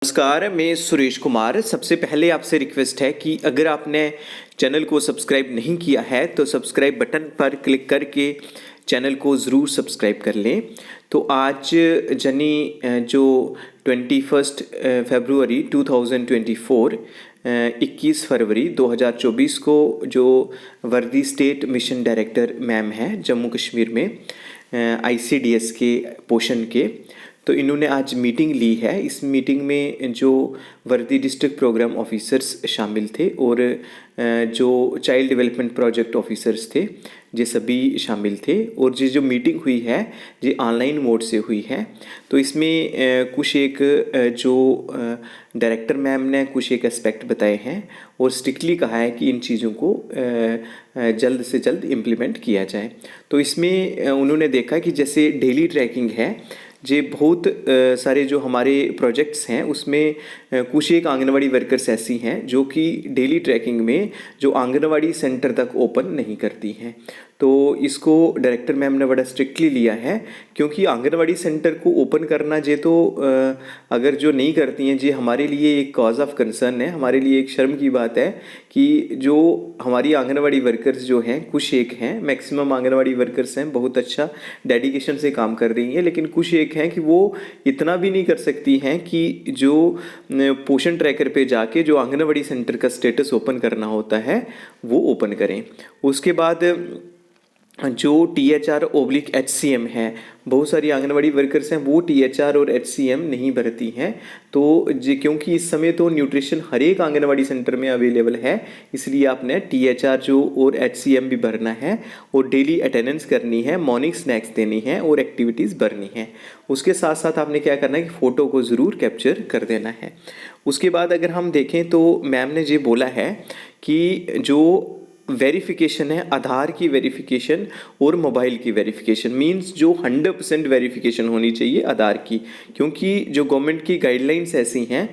नमस्कार, मैं सुरेश कुमार। सबसे पहले आपसे रिक्वेस्ट है कि अगर आपने चैनल को सब्सक्राइब नहीं किया है तो सब्सक्राइब बटन पर क्लिक करके चैनल को ज़रूर सब्सक्राइब कर लें। तो आज जो 21 फरवरी 2024 21 फरवरी 2024 को जो वर्दी स्टेट मिशन डायरेक्टर मैम है जम्मू कश्मीर में ICDS के पोषण के, तो इन्होंने आज मीटिंग ली है। इस मीटिंग में जो वर्दी डिस्ट्रिक्ट प्रोग्राम ऑफिसर्स शामिल थे और जो चाइल्ड डेवलपमेंट प्रोजेक्ट ऑफिसर्स थे ये सभी शामिल थे। और ये जो मीटिंग हुई है ये ऑनलाइन मोड से हुई है। तो इसमें कुछ एक जो डायरेक्टर मैम ने कुछ एक एस्पेक्ट बताए हैं और स्ट्रिक्टली कहा है कि इन चीज़ों को जल्द से जल्द इम्प्लीमेंट किया जाए। तो इसमें उन्होंने देखा कि जैसे डेली ट्रैकिंग है, ये बहुत सारे जो हमारे प्रोजेक्ट्स हैं उसमें कुछ एक आंगनवाड़ी वर्कर्स ऐसी हैं जो कि डेली ट्रैकिंग में जो आंगनवाड़ी सेंटर तक ओपन नहीं करती हैं। तो इसको डायरेक्टर मैम ने बड़ा स्ट्रिक्टली लिया है, क्योंकि आंगनवाड़ी सेंटर को ओपन करना ये तो अगर जो नहीं करती हैं ये हमारे लिए एक कॉज ऑफ कंसर्न है, हमारे लिए एक शर्म की बात है कि जो हमारी आंगनवाड़ी वर्कर्स जो हैं कुछ एक हैं, मैक्सिमम आंगनवाड़ी वर्कर्स हैं बहुत अच्छा डेडिकेशन से काम कर रही हैं, लेकिन कुछ एक हैं कि वो इतना भी नहीं कर सकती हैं कि जो पोषण ट्रैकर पे जाके जो आंगनवाड़ी सेंटर का स्टेटस ओपन करना होता है वो ओपन करें। उसके बाद जो THR/HCM है, बहुत सारी आंगनवाड़ी वर्कर्स हैं वो THR और HCM नहीं भरती हैं। तो क्योंकि इस समय तो न्यूट्रिशन हर एक आंगनवाड़ी सेंटर में अवेलेबल है, इसलिए आपने THR जो और HCM भी भरना है और डेली अटेंडेंस करनी है, मॉर्निंग स्नैक्स देनी है और एक्टिविटीज़ भरनी है। उसके साथ साथ आपने क्या करना है कि फ़ोटो को ज़रूर कैप्चर कर देना है। उसके बाद अगर हम देखें तो मैम ने ये बोला है कि जो वेरिफिकेशन है, आधार की वेरिफिकेशन और मोबाइल की वेरिफिकेशन, मींस जो 100% वेरिफिकेशन होनी चाहिए आधार की, क्योंकि जो गवर्नमेंट की गाइडलाइंस ऐसी हैं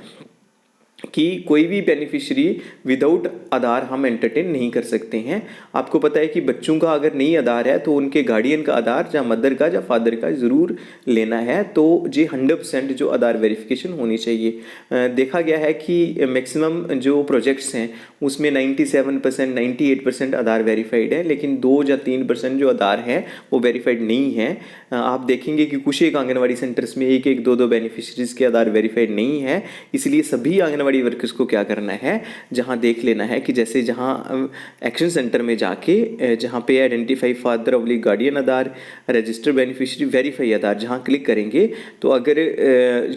कि कोई भी बेनिफिशियरी विदाउट आधार हम एंटरटेन नहीं कर सकते हैं। आपको पता है कि बच्चों का अगर नहीं आधार है तो उनके गार्डियन का आधार या मदर का या फादर का ज़रूर लेना है। तो ये 100% जो आधार वेरिफिकेशन होनी चाहिए। देखा गया है कि मैक्सिमम जो प्रोजेक्ट्स हैं उसमें 97% 98% आधार वेरीफाइड है, लेकिन 2 या 3% जो आधार है वो वेरीफाइड नहीं है। आप देखेंगे कि कुछ एक आंगनवाड़ी सेंटर्स में एक एक दो दो बेनिफिशरीज के आधार वेरीफाइड नहीं है। इसलिए सभी आंगनवाड़ी वर्कर्स को क्या करना है, जहां देख लेना है कि जैसे जहां एक्शन सेंटर में जाके जहां पे आइडेंटिफाई फादर ऑब्लिक गार्डियन आधार, रजिस्टर बेनिफिशियरी, वेरीफाई आधार, जहां क्लिक करेंगे तो अगर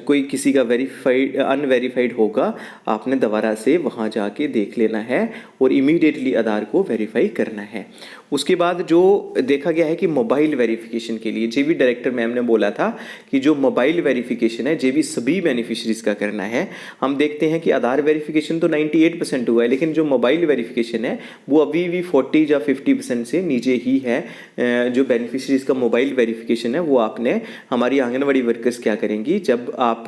कोई किसी का वेरीफाइड अनवेरीफाइड होगा, आपने दोबारा से वहां जाके देख लेना है और इमीडिएटली आधार को वेरीफाई करना है। उसके बाद जो देखा गया है कि मोबाइल वेरिफिकेशन के लिए जेबी डायरेक्टर मैम ने बोला था कि जो मोबाइल वेरिफिकेशन है जेबी सभी बेनिफिशरीज का करना है। हम देखते हैं कि आधार वेरिफिकेशन तो 98% हुआ है, लेकिन जो मोबाइल वेरिफिकेशन है वो अभी भी 40 या 50% से नीचे ही है। जो बेनिफिशरीज का मोबाइल वेरिफिकेशन है वो आपने, हमारी आंगनवाड़ी वर्कर्स क्या करेंगी, जब आप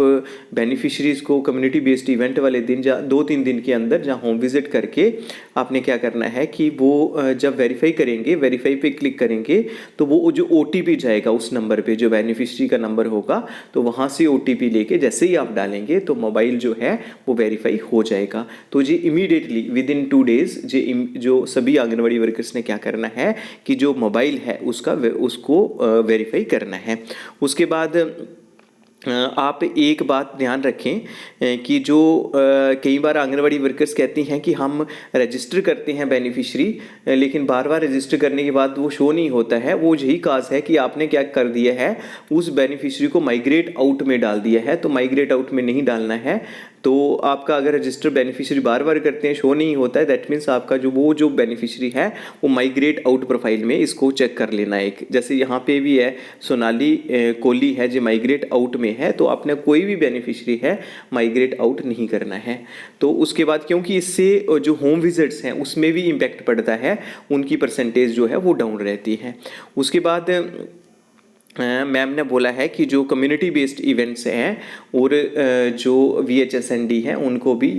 बेनिफिशरीज को कम्युनिटी बेस्ड इवेंट वाले दिन या 2-3 दिन के अंदर जहाँ होम विजिट करके आपने क्या करना है कि वो जब वेरीफाई करेंगे, वेरीफाई पे क्लिक करेंगे तो वो जो OTP जाएगा उस नंबर पे, जो बेनिफिशियरी का नंबर होगा, तो वहाँ से OTP लेके जैसे ही आप डालेंगे तो मोबाइल जो है वो वेरीफाई हो जाएगा। तो ये इमीडिएटली विद इन 2 डेज जो सभी आंगनवाड़ी वर्कर्स ने क्या करना है कि जो मोबाइल है उसको वेरीफाई करना है। उसके बाद आप एक बात ध्यान रखें कि जो कई बार आंगनवाड़ी वर्कर्स कहती हैं कि हम रजिस्टर करते हैं बेनिफिशरी, लेकिन बार बार रजिस्टर करने के बाद वो शो नहीं होता है। वो यही काज है कि आपने क्या कर दिया है, उस बेनिफिशरी को माइग्रेट आउट में डाल दिया है। तो माइग्रेट आउट में नहीं डालना है। तो आपका अगर रजिस्टर बेनिफिशरी बार बार करते हैं शो नहीं होता है, दैट मीन्स आपका जो बेनिफिशरी है वो माइग्रेट आउट प्रोफाइल में इसको चेक कर लेना है। जैसे यहाँ पे भी है सोनाली कोहली है जो माइग्रेट आउट में है, तो आपने कोई भी बेनिफिशरी है माइग्रेट आउट नहीं करना है। तो उसके बाद क्योंकि इससे जो होम विजिट्स हैं उसमें भी इम्पैक्ट पड़ता है, उनकी परसेंटेज जो है वो डाउन रहती है। उसके बाद मैम ने बोला है कि जो कम्युनिटी बेस्ड इवेंट्स हैं और जो VHSND हैं उनको भी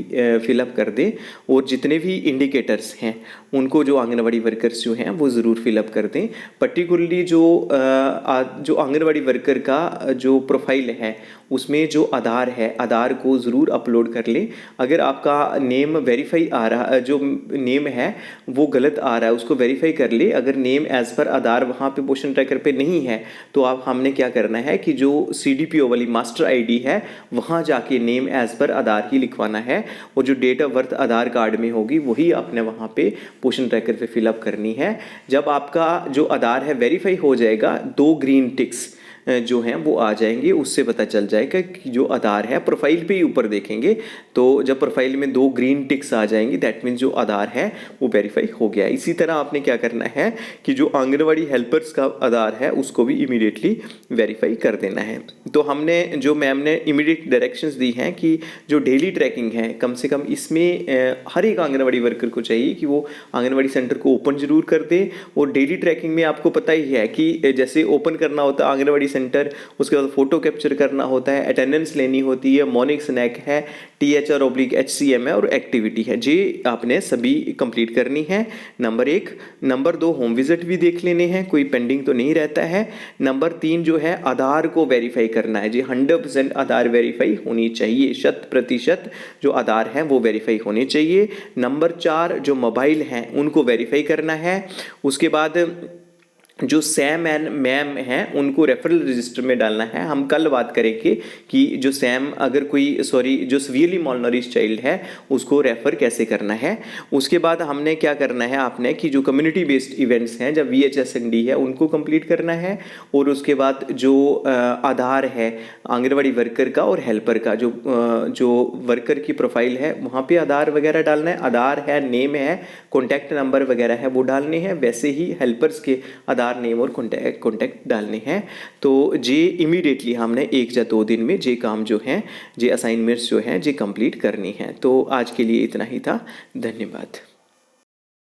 फिलअप कर दें, और जितने भी इंडिकेटर्स हैं उनको जो आंगनवाड़ी वर्कर्स जो हैं वो ज़रूर फिलअप कर दें। पर्टिकुलरली जो आंगनवाड़ी वर्कर का जो प्रोफाइल है उसमें जो आधार है, आधार को ज़रूर अपलोड कर लें। अगर आपका नेम वेरीफाई आ रहा, जो नेम है वो गलत आ रहा है, उसको वेरीफाई कर ले। अगर नेम एज़ पर आधार वहाँ पे पोषण ट्रैकर पे नहीं है तो आप हमने क्या करना है कि जो CDPO वाली मास्टर ID है वहाँ जाके नेम एज़ पर आधार ही लिखवाना है, और जो date of birth Aadhaar card में होगी वही आपने वहाँ पे पोषण ट्रैकर पे फिलअप करनी है। जब आपका जो आधार है वेरीफाई हो जाएगा, 2 ग्रीन टिक्स जो हैं वो आ जाएंगे, उससे पता चल जाएगा कि जो आधार है, प्रोफाइल पे ही ऊपर देखेंगे तो जब प्रोफाइल में 2 ग्रीन टिक्स आ जाएंगी दैट मीन्स जो आधार है वो वेरीफाई हो गया है। इसी तरह आपने क्या करना है कि जो आंगनवाड़ी हेल्पर्स का आधार है उसको भी इमीडिएटली वेरीफाई कर देना है। तो हमने जो मैम ने इमीडिएट डायरेक्शंस दी हैं कि जो डेली ट्रैकिंग है कम से कम इसमें हर एक आंगनवाड़ी वर्कर को चाहिए कि वो आंगनवाड़ी सेंटर को ओपन जरूर कर दे। और डेली ट्रैकिंग में आपको पता ही है कि जैसे ओपन करना होता है आंगनवाड़ी सेंटर, उसके बाद फोटो कैप्चर करना होता है, अटेंडेंस लेनी होती है, मॉर्निंग स्नैक है, THR/HCM है और एक्टिविटी है, जी आपने सभी कंप्लीट करनी है। नंबर 1। नंबर 2 होम विजिट भी देख लेने हैं, कोई पेंडिंग तो नहीं रहता है। नंबर 3 जो है आधार को वेरीफाई करना है जी, 100% आधार वेरीफाई होनी चाहिए, 100% जो आधार है वो वेरीफाई होने चाहिए। नंबर 4 जो मोबाइल हैं उनको वेरीफाई करना है। उसके बाद जो सैम एंड मैम हैं उनको रेफरल रजिस्टर में डालना है। हम कल बात करेंगे कि जो सैम अगर कोई जो सीवियरली मालनरिश चाइल्ड है उसको रेफ़र कैसे करना है। उसके बाद हमने क्या करना है आपने कि जो कम्युनिटी बेस्ड इवेंट्स हैं जब VHSND है उनको कंप्लीट करना है। और उसके बाद जो आधार है आंगनवाड़ी वर्कर का और हेल्पर का, जो वर्कर की प्रोफाइल है वहाँ पे आधार वगैरह डालना है। आधार है, नेम है, कॉन्टैक्ट नंबर वगैरह है वो डालने हैं। वैसे ही हेल्पर्स के आधार, नेम और कॉन्टैक्ट डालने हैं। तो जे इमीडिएटली हमने 1 या 2 दिन में जे काम जो हैं, जे असाइनमेंट्स जो हैं जे कंप्लीट करनी हैं। तो आज के लिए इतना ही था। धन्यवाद।